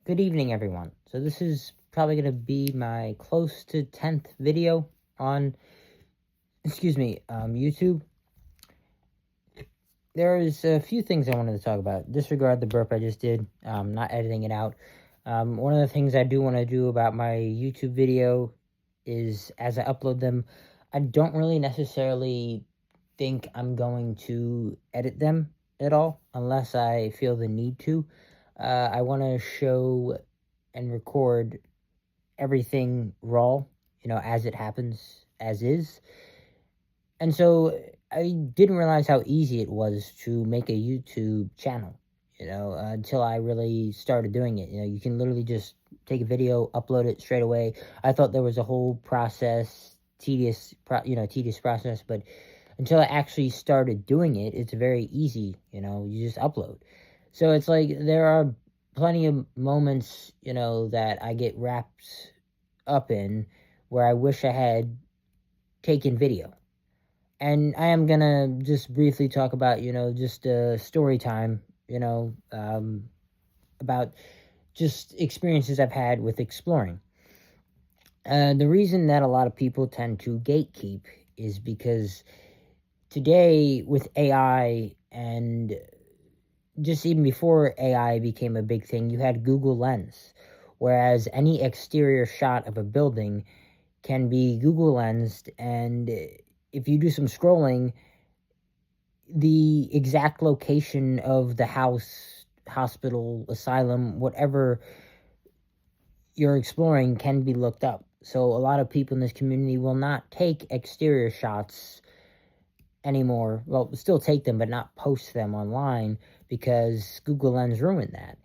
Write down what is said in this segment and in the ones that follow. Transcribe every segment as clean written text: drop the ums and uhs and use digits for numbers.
Good evening, everyone. So this is probably going to be my close to 10th video on, YouTube. There's a few things I wanted to talk about. Disregard the burp I just did, not editing it out. One of the things I do want to do about my YouTube video is as I upload them, I don't really necessarily think I'm going to edit them at all unless I feel the need to. I want to show and record everything raw, as it happens, as is. And so I didn't realize how easy it was to make a YouTube channel, until I really started doing it. You can literally just take a video, upload it straight away. I thought there was a whole process, tedious process, but until I actually started doing it, it's very easy. You just upload. So it's like there are plenty of moments, that I get wrapped up in where I wish I had taken video. And I am gonna just briefly talk about, just story time, about just experiences I've had with exploring. The reason that a lot of people tend to gatekeep is because today with AI and just even before AI became a big thing, you had Google Lens, whereas any exterior shot of a building can be Google lensed, and if you do some scrolling, the exact location of the house, hospital, asylum, whatever you're exploring can be looked up. So a lot of people in this community will not take exterior shots anymore. Well, still take them, but not post them online because Google Lens ruined that.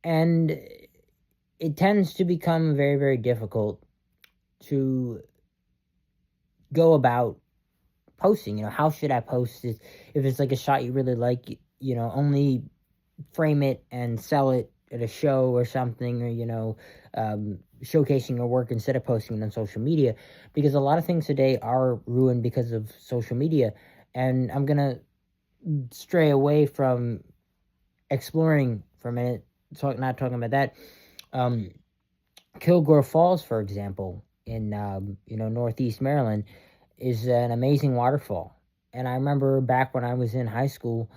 And it tends to become very, very difficult to go about posting. How should I post it? If it's like a shot you really like, only frame it and sell it at a show or something, or showcasing your work instead of posting it on social media, because a lot of things today are ruined because of social media. And I'm gonna stray away from exploring for a minute, not talking about that. Kilgore Falls, for example, in Northeast Maryland, is an amazing waterfall. And I remember back when I was in high school,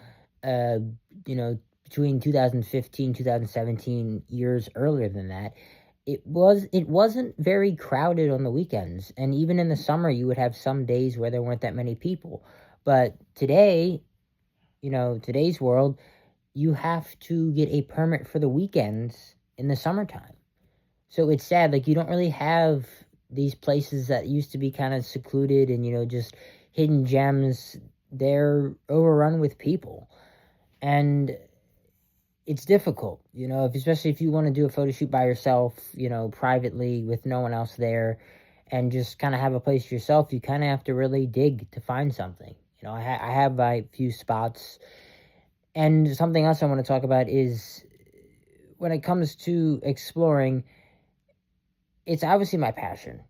uh, between 2015, 2017, years earlier than that, it wasn't very crowded on the weekends, and even in the summer, you would have some days where there weren't that many people. But today, today's world, you have to get a permit for the weekends in the summertime. So it's sad, like, you don't really have these places that used to be kind of secluded and, just hidden gems. They're overrun with people. And it's difficult, especially if you want to do a photo shoot by yourself, privately with no one else there, and just kind of have a place to yourself. You kind of have to really dig to find something. I have my few spots. And something else I want to talk about is when it comes to exploring, it's obviously my passion.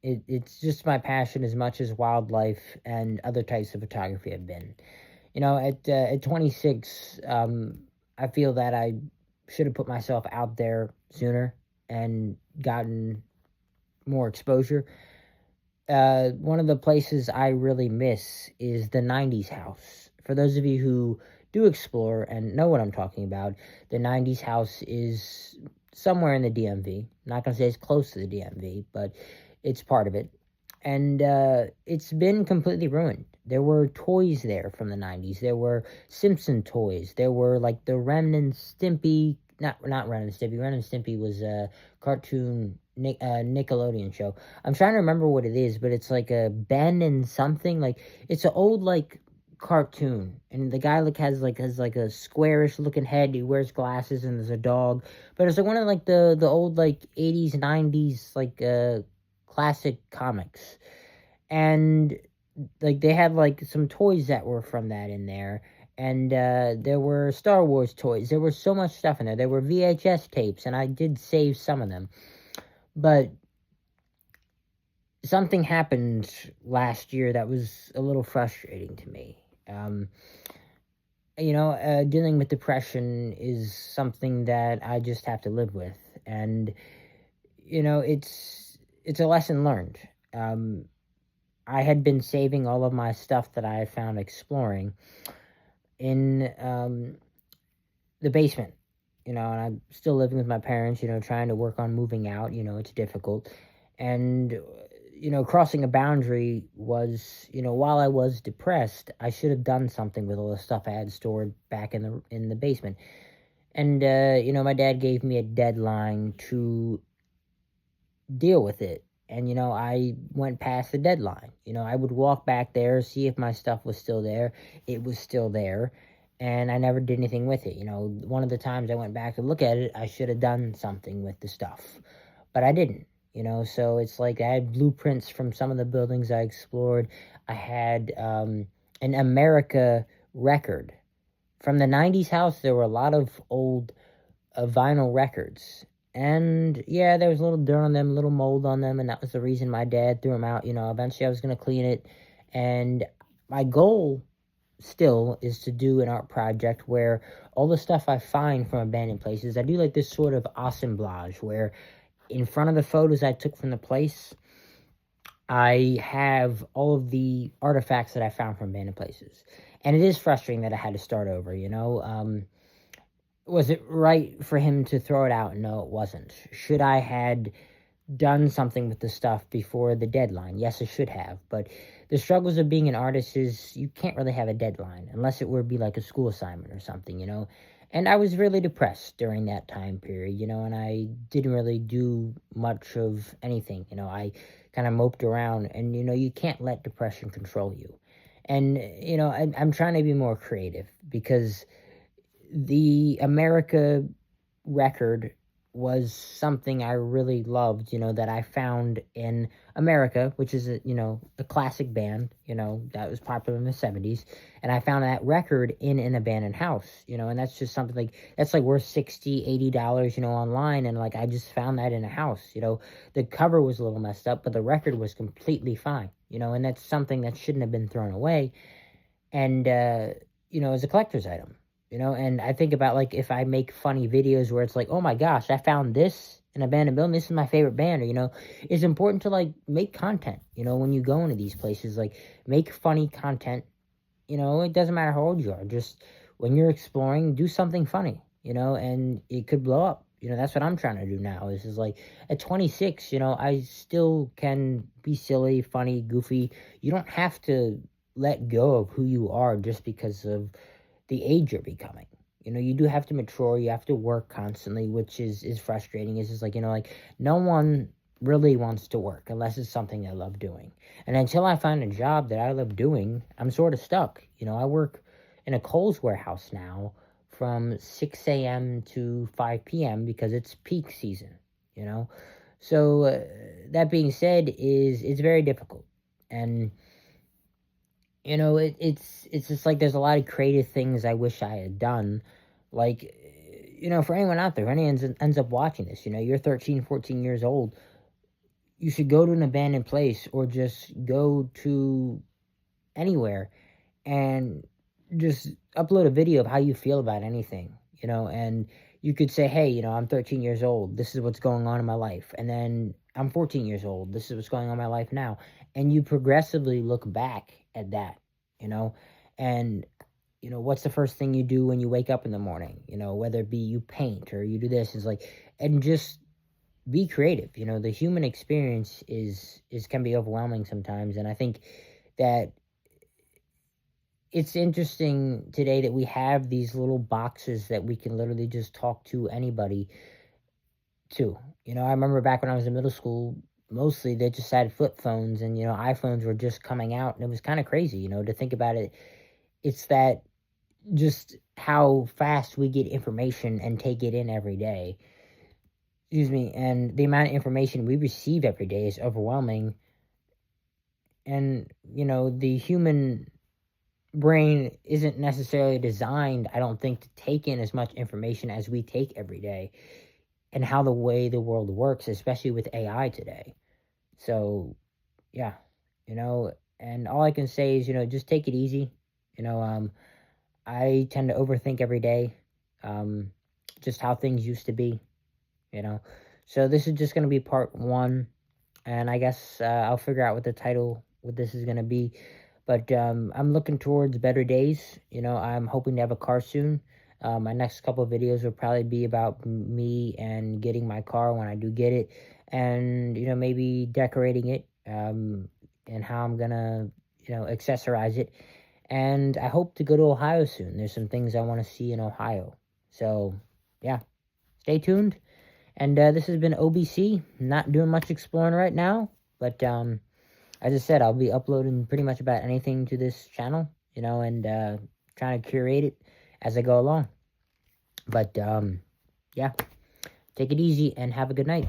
It's just my passion as much as wildlife and other types of photography have been. At 26, I feel that I should have put myself out there sooner and gotten more exposure. One of the places I really miss is the 90s house. For those of you who do explore and know what I'm talking about, the 90s house is somewhere in the DMV. I'm not going to say it's close to the DMV, but it's part of it. And it's been completely ruined. There were toys there from the 90s. There were Simpson toys. There were like the Ren and Stimpy, not Ren and Stimpy. Ren and Stimpy was a cartoon Nickelodeon show. I'm trying to remember what it is, but it's like a Ben and something. Like, it's an old like cartoon, and the guy has like a squarish looking head. He wears glasses, and there's a dog. But it's like one of like the old like 80s 90s like classic comics. And like they had like some toys that were from that in there. And there were Star Wars toys. There was so much stuff in there. There were VHS tapes, and I did save some of them. But something happened last year that was a little frustrating to me. dealing with depression is something that I just have to live with, and it's a lesson learned. Um, I had been saving all of my stuff that I had found exploring in the basement, and I'm still living with my parents. Trying to work on moving out. It's difficult, and crossing a boundary was, while I was depressed, I should have done something with all the stuff I had stored back in the basement. And my dad gave me a deadline to deal with it. And I went past the deadline. I would walk back there, see if my stuff was still there. It was still there, and I never did anything with it. One of the times I went back to look at it, I should have done something with the stuff, but I didn't. So it's like I had blueprints from some of the buildings I explored. I had an America record from the 90s house. There were a lot of old vinyl records. And yeah, there was a little dirt on them, a little mold on them, and that was the reason my dad threw them out. Eventually I was going to clean it. And my goal still is to do an art project where all the stuff I find from abandoned places, I do like this sort of assemblage where in front of the photos I took from the place, I have all of the artifacts that I found from abandoned places. And it is frustrating that I had to start over. Was it right for him to throw it out? No, it wasn't. Should I had done something with the stuff before the deadline? Yes, I should have. But the struggles of being an artist is you can't really have a deadline unless it would be like a school assignment or something. And I was really depressed during that time period, and I didn't really do much of anything. I kind of moped around, and you can't let depression control you. And I'm trying to be more creative because the America record was something I really loved, that I found in America, which is a classic band, that was popular in the 70s. And I found that record in an abandoned house, and that's just something like, that's like worth $60-$80, online. And like, I just found that in a house, the cover was a little messed up, but the record was completely fine, and that's something that shouldn't have been thrown away. And, as a collector's item. And I think about like if I make funny videos where it's like, oh my gosh, I found this in an abandoned building. This is my favorite band. Or, it's important to like make content. When you go into these places, like make funny content. It doesn't matter how old you are. Just when you're exploring, do something funny. And it could blow up. That's what I'm trying to do now. This is like at 26. I still can be silly, funny, goofy. You don't have to let go of who you are just because of the age you're becoming. You do have to mature. You have to work constantly, which is frustrating. It's just like, like no one really wants to work unless it's something I love doing. And until I find a job that I love doing, I'm sort of stuck. I work in a Kohl's warehouse now from 6 a.m. to 5 p.m. because it's peak season, So that being said, it's very difficult. And it's just like there's a lot of creative things I wish I had done. Like, for anyone out there, anyone ends up watching this, you're 13, 14 years old, you should go to an abandoned place or just go to anywhere and just upload a video of how you feel about anything, and you could say, hey, I'm 13 years old, this is what's going on in my life, and then I'm 14 years old, this is what's going on in my life now, and you progressively look back at that, and what's the first thing you do when you wake up in the morning, whether it be you paint or you do this, is like, and just be creative. The human experience is can be overwhelming sometimes, and I think that it's interesting today that we have these little boxes that we can literally just talk to anybody to. I remember back when I was in middle school, mostly they just had flip phones, and iPhones were just coming out, and it was kind of crazy, to think about it. It's that just how fast we get information and take it in every day. Excuse me, and the amount of information we receive every day is overwhelming. And the human brain isn't necessarily designed, I don't think, to take in as much information as we take every day, and how the way the world works, especially with AI today. So yeah, and all I can say is, just take it easy. I tend to overthink every day, just how things used to be, So this is just going to be part one, and I guess I'll figure out what the title, what this is going to be. But I'm looking towards better days. I'm hoping to have a car soon. My next couple of videos will probably be about me and getting my car when I do get it, and maybe decorating it, and how I'm gonna accessorize it. And I hope to go to Ohio soon. There's some things I want to see in Ohio. So yeah, stay tuned. And this has been OBC. Not doing much exploring right now, but as I said, I'll be uploading pretty much about anything to this channel, and trying to curate it as I go along. But yeah, take it easy and have a good night.